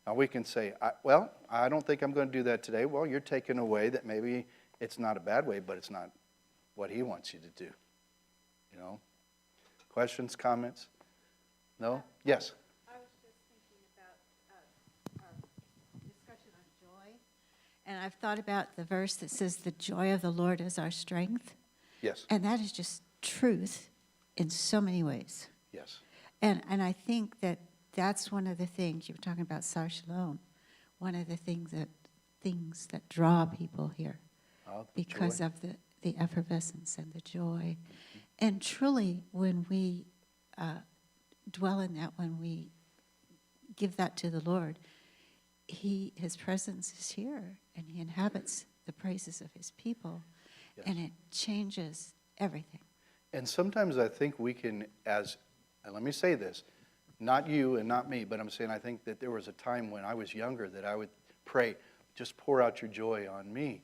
Now we can say, I don't think I'm going to do that today. Well, you're taking a way that maybe it's not a bad way, but it's not what he wants you to do. Questions, comments? No? Yes?
I was just thinking about our discussion on joy. And I've thought about the verse that says, the joy of the Lord is our strength.
Yes.
And that is just truth in so many ways.
Yes.
And I think that's one of the things, you were talking about Shalom, one of the things that draw people here because
joy.
of the effervescence and the joy. Mm-hmm. And truly, when we dwell in that, when we give that to the Lord, his presence is here, and he inhabits the praises of his people, yes. And it changes everything.
And sometimes I think we can, and let me say this, not you and not me, but I'm saying I think that there was a time when I was younger that I would pray, just pour out your joy on me,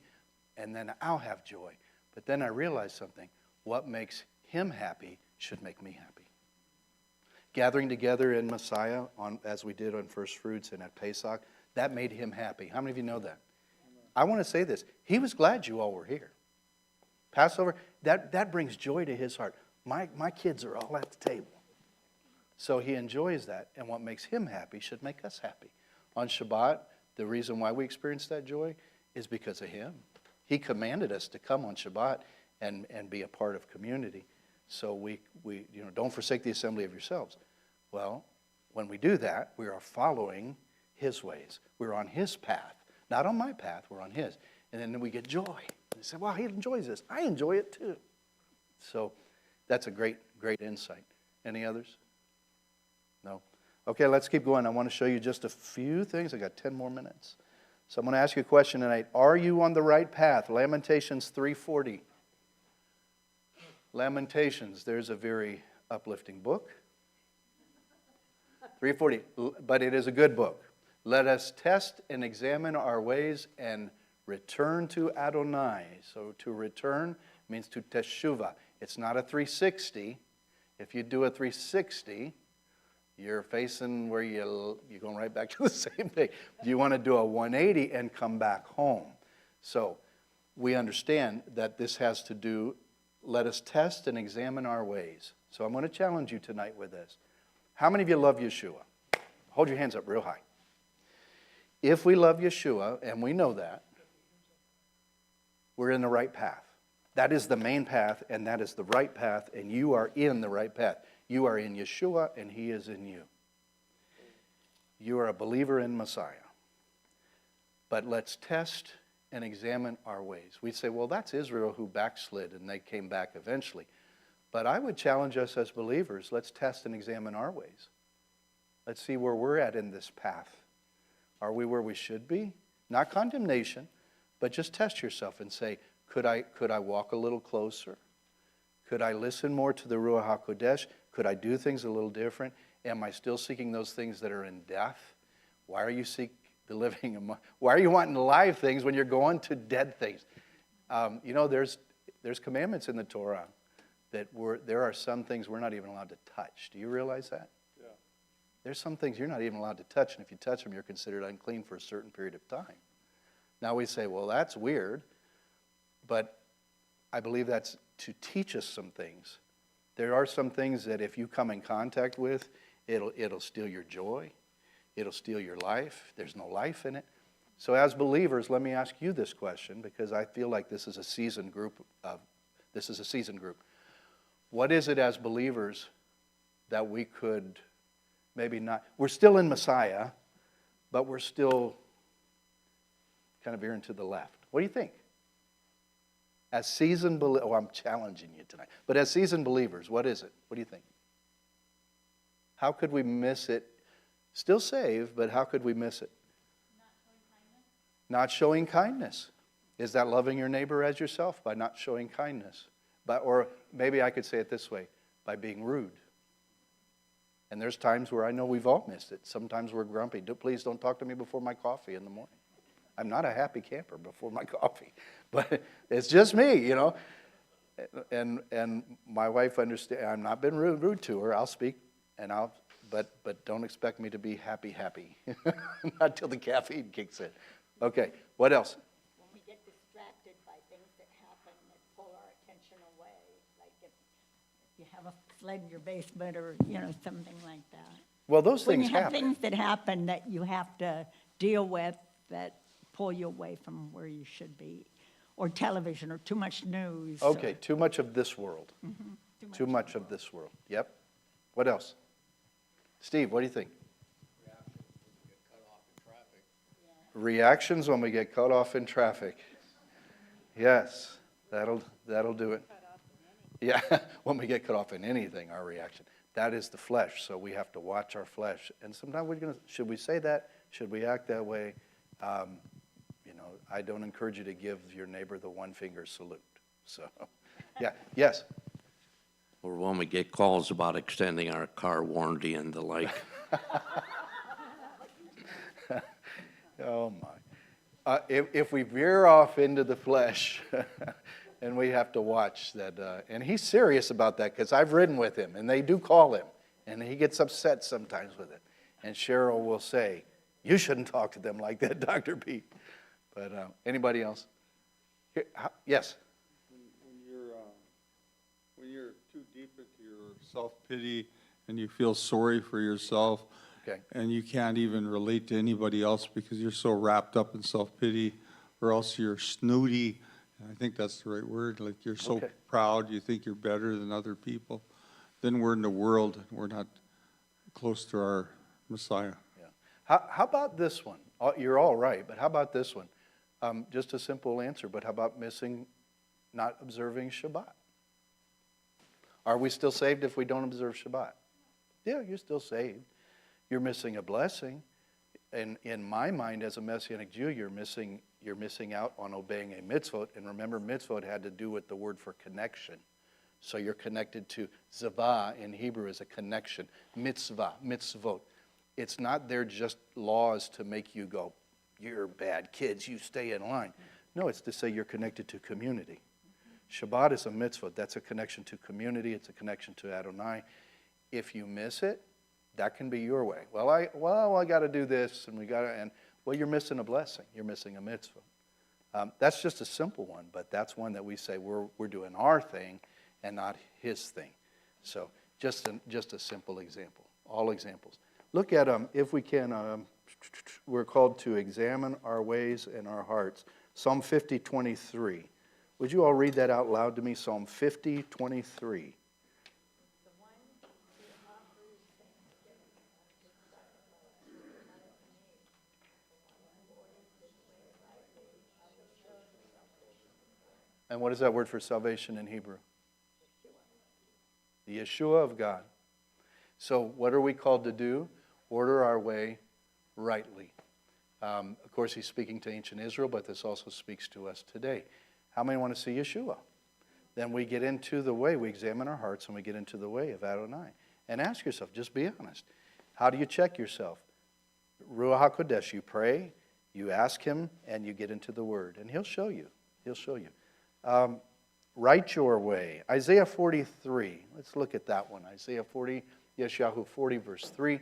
and then I'll have joy. But then I realized something. What makes him happy should make me happy. Gathering together in Messiah, as we did on First Fruits and at Pesach, that made him happy. How many of you know that? I want to say this. He was glad you all were here. Passover, that brings joy to his heart. My kids are all at the table. So he enjoys that, and what makes him happy should make us happy. On Shabbat, the reason why we experience that joy is because of him. He commanded us to come on Shabbat and be a part of community. So we don't forsake the assembly of yourselves. Well, when we do that, we are following his ways. We're on his path. Not on my path, we're on his. And then we get joy. And they say, wow, he enjoys this. I enjoy it too. So that's a great, great insight. Any others? No? Okay, let's keep going. I want to show you just a few things. I got 10 more minutes. So I'm going to ask you a question tonight. Are you on the right path? Lamentations 3:40. Lamentations, there's a very uplifting book. 340, but it is a good book. Let us test and examine our ways and return to Adonai. So to return means to teshuvah. It's not a 360. If you do a 360, you're facing where you're going right back to the same thing. You want to do a 180 and come back home. So we understand that this has to do, let us test and examine our ways. So I'm going to challenge you tonight with this. How many of you love Yeshua? Hold your hands up real high. If we love Yeshua, and we know that, we're in the right path. That is the main path, and that is the right path, and you are in the right path. You are in Yeshua, and He is in you. You are a believer in Messiah. But let's test and examine our ways. We say, well, that's Israel who backslid, and they came back eventually. But I would challenge us as believers, let's test and examine our ways. Let's see where we're at in this path. Are we where we should be? Not condemnation, but just test yourself and say, could I walk a little closer? Could I listen more to the Ruach HaKodesh? Could I do things a little different? Am I still seeking those things that are in death? Why are you seeking the living? Why are you wanting live things when you're going to dead things? There's commandments in the Torah that there are some things we're not even allowed to touch. Do you realize that?
Yeah.
There's some things you're not even allowed to touch, and if you touch them, you're considered unclean for a certain period of time. Now we say, well, that's weird, but I believe that's to teach us some things. There are some things that if you come in contact with, it'll steal your joy. It'll steal your life. There's no life in it. So as believers, let me ask you this question, because I feel like this is a seasoned group. What is it as believers that we could maybe not, we're still in Messiah, but we're still kind of veering to the left. What do you think? As seasoned believers, I'm challenging you tonight, but as seasoned believers, what is it? What do you think? How could we miss it? Still saved, but how could we miss it? Not showing kindness. Is that loving your neighbor as yourself by not showing kindness? Or maybe I could say it this way, by being rude. And there's times where I know we've all missed it. Sometimes we're grumpy. Please don't talk to me before my coffee in the morning. I'm not a happy camper before my coffee. But it's just me, you know. And my wife understands. I've not been rude to her. I'll speak, but don't expect me to be happy. Not till the caffeine kicks in. Okay, what else?
When we get distracted by things that happen that pull our attention away, like if you have a flood in your basement or, something like that.
Well, those
When
things
you have
happen.
things that happen that you have to deal with that pull you away from where you should be, or television, or too much news.
Okay, too much of this world. Too much of this world. Yep. What else? Steve, what do you think? Reactions when we get cut off in traffic. Yes, that'll do it. Yeah, when we get cut off in anything, our reaction. That is the flesh, so we have to watch our flesh. And sometimes should we say that? Should we act that way? I don't encourage you to give your neighbor the one-finger salute. So, yeah, yes?
Or when we get calls about extending our car warranty and the like.
Oh, my. If we veer off into the flesh, and we have to watch that. And he's serious about that, because I've ridden with him, and they do call him, and he gets upset sometimes with it. And Cheryl will say, you shouldn't talk to them like that, Dr. Pete. But anybody else? Here, yes?
When you're too deep into your self-pity and you feel sorry for yourself,
Okay.
and you can't even relate to anybody else because you're so wrapped up in self-pity, or else you're snooty, I think that's the right word, like you're so
Okay.
proud you think you're better than other people, then we're in the world and we're not close to our Messiah.
Yeah. How about this one? You're all right, but how about this one? Just a simple answer, but how about not observing Shabbat? Are we still saved if we don't observe Shabbat? Yeah, you're still saved. You're missing a blessing. And in my mind, as a Messianic Jew, you're missing out on obeying a mitzvot. And remember, mitzvot had to do with the word for connection. So you're connected to zavah in Hebrew is a connection. Mitzvah, mitzvot. It's not there just laws to make you go, you're bad kids, you stay in line. No, it's to say you're connected to community. Shabbat is a mitzvah. That's a connection to community. It's a connection to Adonai. If you miss it, that can be your way. Well, I got to do this, and you're missing a blessing. You're missing a mitzvah. That's just a simple one, but that's one that we say we're doing our thing and not his thing. So just a simple example. All examples. Look at if we can. We're called to examine our ways and our hearts. Psalm 50:23. Would you all read that out loud to me? Psalm 50:23. And what is that word for salvation in Hebrew? The Yeshua of God. So what are we called to do? Order our way rightly. Of course, he's speaking to ancient Israel, but this also speaks to us today. How many want to see Yeshua? Then we get into the way. We examine our hearts and we get into the way of Adonai. And ask yourself, just be honest. How do you check yourself? Ruach HaKodesh, you pray, you ask him, and you get into the Word. And he'll show you. He'll show you. Right your way. Isaiah 43. Let's look at that one. Isaiah 40, Yeshayahu 40, verse 3.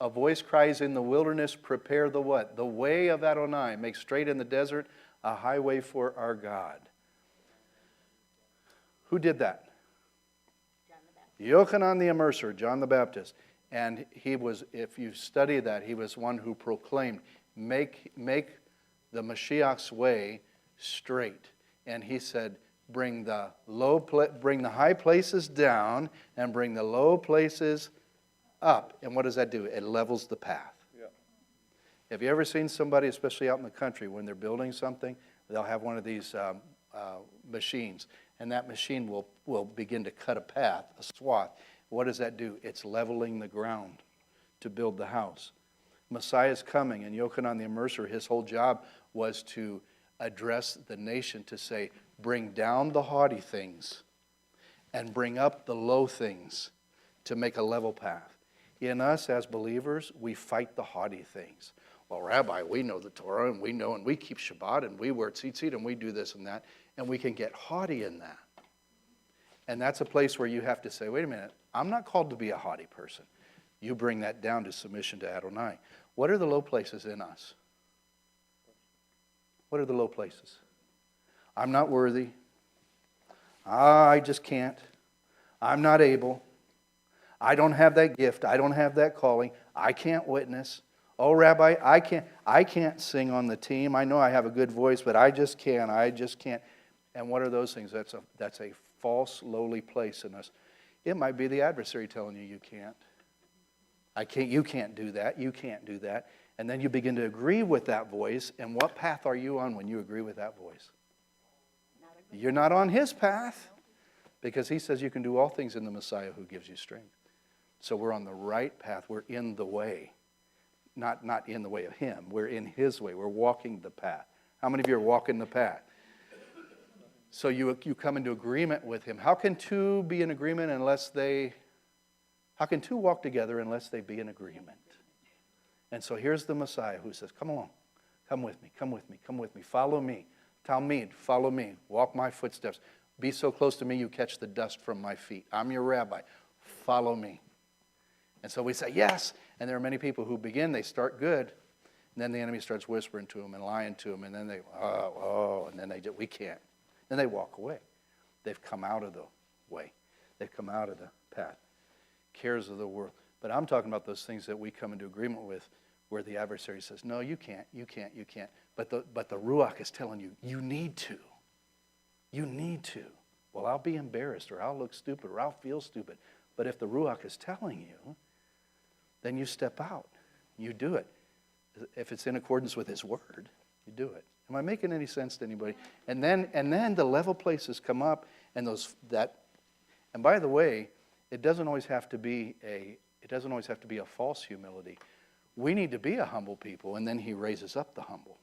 A voice cries in the wilderness, prepare the what? The way of Adonai. Make straight in the desert a highway for our God. Who did that?
John the Baptist.
Yochanan the Immerser, John the Baptist. And he was, if you study that, he was one who proclaimed, make the Mashiach's way straight. And he said, bring the high places down and bring the low places up. And what does that do? It levels the path. Yeah. Have you ever seen somebody, especially out in the country, when they're building something, they'll have one of these machines, and that machine will begin to cut a path, a swath. What does that do? It's leveling the ground to build the house. Messiah's coming, and Yochanan the Immerser, his whole job was to address the nation to say, bring down the haughty things and bring up the low things to make a level path. In us as believers, we fight the haughty things. Well, Rabbi, we know the Torah and we know and we keep Shabbat and we wear tzitzit and we do this and that, and we can get haughty in that. And that's a place where you have to say, wait a minute, I'm not called to be a haughty person. You bring that down to submission to Adonai. What are the low places in us? What are the low places? I'm not worthy. I just can't. I'm not able. I don't have that gift. I don't have that calling. I can't witness. Oh, Rabbi, I can't sing on the team. I know I have a good voice, but I just can't. And what are those things? That's a false, lowly place in us. It might be the adversary telling you can't. You can't do that. You can't do that. And then you begin to agree with that voice. And what path are you on when you agree with that voice? You're not on his path, because he says you can do all things in the Messiah who gives you strength. So we're on the right path. We're in the way. Not in the way of him. We're in his way. We're walking the path. How many of you are walking the path? So you come into agreement with him. How can two be in agreement how can two walk together unless they be in agreement? And so here's the Messiah who says, come along. Come with me. Come with me. Come with me. Follow me. Talmid, follow me. Walk my footsteps. Be so close to me you catch the dust from my feet. I'm your rabbi. Follow me. And so we say, yes. And there are many people who they start good, and then the enemy starts whispering to them and lying to them, and then and then we can't. Then they walk away. They've come out of the way. They've come out of the path. Cares of the world. But I'm talking about those things that we come into agreement with, where the adversary says, no, you can't. But the Ruach is telling you, you need to. You need to. Well, I'll be embarrassed, or I'll look stupid, or I'll feel stupid. But if the Ruach is telling you, then you step out. You do it. If it's in accordance with his word, you do it. Am I making any sense to anybody? And then the level places come up, and by the way, it doesn't always have to be a false humility. We need to be a humble people, and then he raises up the humble.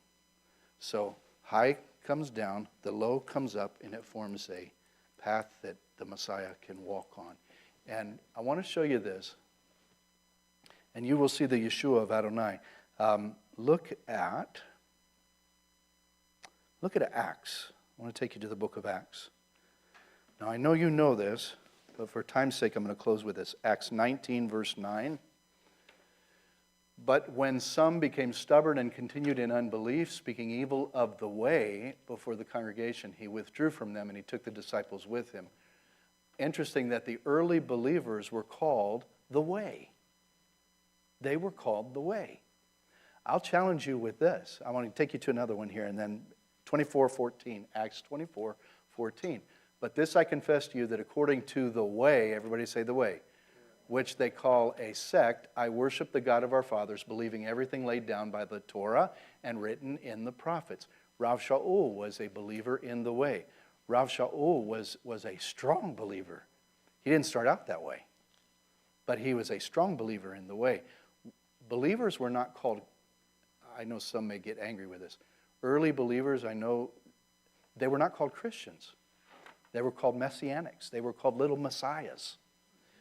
So high comes down, the low comes up, and it forms a path that the Messiah can walk on. And I want to show you this. And you will see the Yeshua of Adonai. Look at Acts. I want to take you to the book of Acts. Now, I know you know this, but for time's sake, I'm going to close with this. Acts 19, verse 9. But when some became stubborn and continued in unbelief, speaking evil of the way before the congregation, he withdrew from them and he took the disciples with him. Interesting that the early believers were called the way. They were called the way. I'll challenge you with this. I want to take you to another one here, and then 24:14, Acts 24:14. But this I confess to you, that according to the way, everybody say the way, which they call a sect, I worship the God of our fathers, believing everything laid down by the Torah and written in the prophets. Rav Shaul was a believer in the way. Rav Shaul was a strong believer. He didn't start out that way, but he was a strong believer in the way. Believers were not called, I know some may get angry with this. Early believers, I know, they were not called Christians. They were called Messianics. They were called little messiahs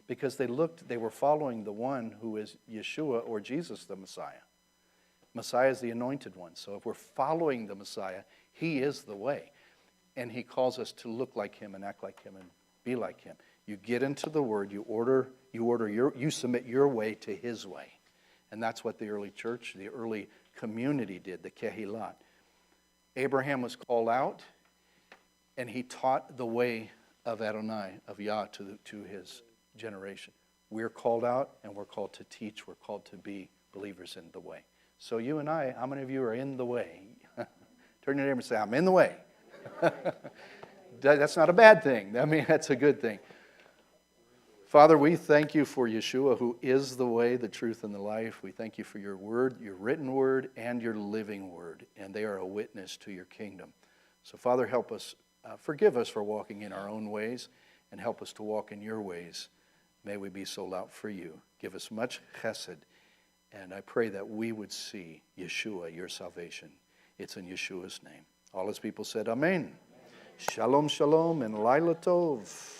because they were following the one who is Yeshua or Jesus the Messiah. Messiah is the anointed one. So if we're following the Messiah, he is the way. And he calls us to look like him and act like him and be like him. You get into the word, you submit your way to his way. And that's what the early church, the early community did, the Kehilat. Abraham was called out, and he taught the way of Adonai, of Yah, to his generation. We're called out, and we're called to teach. We're called to be believers in the way. So you and I, how many of you are in the way? Turn to your neighbor and say, I'm in the way. That's not a bad thing. I mean, that's a good thing. Father, we thank you for Yeshua, who is the way, the truth, and the life. We thank you for your word, your written word, and your living word, and they are a witness to your kingdom. So, Father, help us, forgive us for walking in our own ways, and help us to walk in your ways. May we be sold out for you. Give us much chesed, and I pray that we would see Yeshua, your salvation. It's in Yeshua's name. All his people said, Amen. Shalom, shalom, and Laila Tov.